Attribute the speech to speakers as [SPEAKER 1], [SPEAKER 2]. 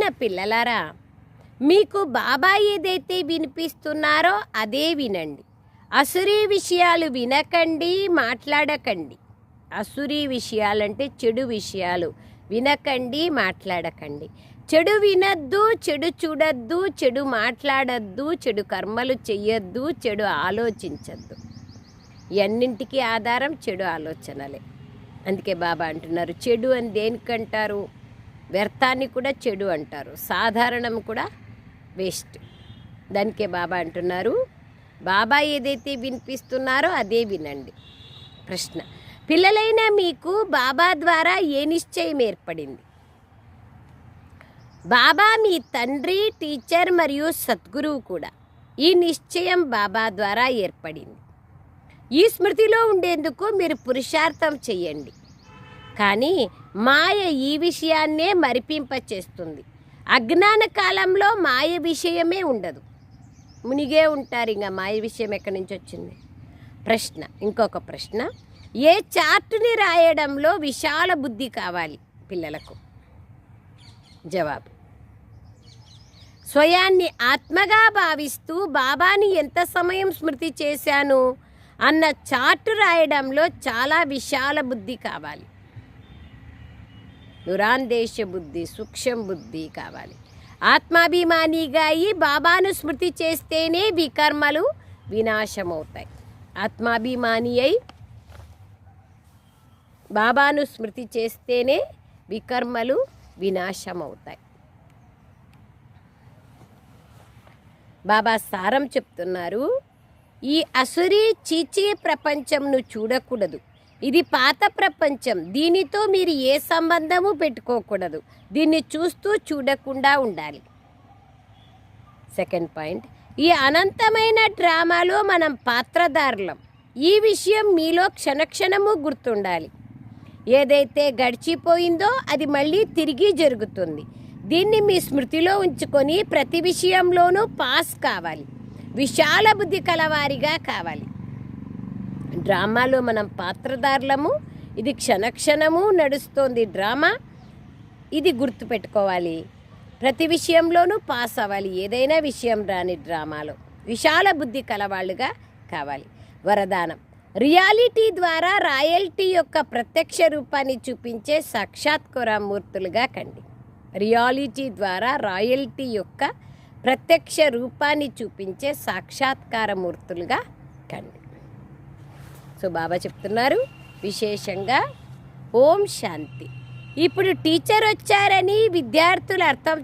[SPEAKER 1] ప్రియమైన పిల్లలారా, మీకు బాబా ఏదైతే వినిపిస్తున్నారో అదే వినండి. అసురీ విషయాలు వినకండి, మాట్లాడకండి. అసురీ విషయాలంటే చెడు విషయాలు వినకండి, మాట్లాడకండి. చెడు వినద్దు, చెడు చూడద్దు, చెడు మాట్లాడద్దు, చెడు కర్మలు చెయ్యొద్దు, చెడు ఆలోచించద్దు. ఇవన్నింటికీ ఆధారం చెడు ఆలోచనలే. అందుకే బాబా అంటున్నారు, చెడు అని దేనికంటారు? వ్యర్థాన్ని కూడా చెడు అంటారు, సాధారణం కూడా వేస్ట్. దానికే బాబా అంటున్నారు, బాబా ఏదైతే వినిపిస్తున్నారో అదే వినండి. ప్రశ్న: పిల్లలైన మీకు బాబా ద్వారా ఏ నిశ్చయం ఏర్పడింది? బాబా మీ తండ్రి, టీచర్ మరియు సద్గురువు కూడా. ఈ నిశ్చయం బాబా ద్వారా ఏర్పడింది. ఈ స్మృతిలో ఉండేందుకు మీరు పురుషార్థం చెయ్యండి. కానీ మాయ ఈ విషయాన్నే మరిపింపచేస్తుంది. అజ్ఞాన కాలంలో మాయ విషయమే ఉండదు, మునిగే ఉంటారు. ఇంకా మాయ విషయం ఎక్కడి నుంచి వచ్చింది? ప్రశ్న, ఇంకొక ప్రశ్న: ఏ చార్టుని రాయడంలో విశాల బుద్ధి కావాలి పిల్లలకు? జవాబు: స్వయాన్ని ఆత్మగా భావిస్తూ బాబాని ఎంత సమయం స్మృతి చేశాను అన్న చార్టు రాయడంలో చాలా విశాల బుద్ధి కావాలి. దురాందేశ బుద్ధి, సూక్ష్మ బుద్ధి కావాలి. ఆత్మాభిమానిగా అయి బాబాను స్మృతి చేస్తేనే వికర్మలు వినాశమవుతాయి. ఆత్మాభిమాని అయి బాబాను స్మృతి చేస్తేనే వికర్మలు వినాశమవుతాయి. బాబా సారం చెప్తున్నారు, ఈ అసురీ చీచీ ప్రపంచంను చూడకూడదు. ఇది పాత ప్రపంచం. దీనితో మీరు ఏ సంబంధము పెట్టుకోకూడదు. దీన్ని చూస్తూ చూడకుండా ఉండాలి. సెకండ్ పాయింట్: ఈ అనంతమైన డ్రామాలో మనం పాత్రధారులం. ఈ విషయం మీలో క్షణక్షణము గుర్తుండాలి. ఏదైతే గడిచిపోయిందో అది మళ్ళీ తిరిగి జరుగుతుంది. దీన్ని మీ స్మృతిలో ఉంచుకొని ప్రతి విషయంలోనూ పాస్ కావాలి. విశాల బుద్ధి కలవారిగా కావాలి. డ్రామాలో మనం పాత్రధారులము. ఇది క్షణక్షణము నడుస్తోంది డ్రామా. ఇది గుర్తుపెట్టుకోవాలి. ప్రతి విషయంలోనూ పాస్ అవ్వాలి. ఏదైనా విషయం రాని డ్రామాలో విశాల బుద్ధి కలవాళ్ళుగా కావాలి. వరదానం: రియాలిటీ ద్వారా రాయల్టీ యొక్క ప్రత్యక్ష రూపాన్ని చూపించే సాక్షాత్కార మూర్తులుగా కండి. రియాలిటీ ద్వారా రాయల్టీ యొక్క ప్రత్యక్ష రూపాన్ని చూపించే సాక్షాత్కార మూర్తులుగా కండి. సో బాబా చెప్తున్నారు విశేషంగా, ఓం శాంతి. ఇప్పుడు టీచర్ వచ్చారని విద్యార్థులు అర్థం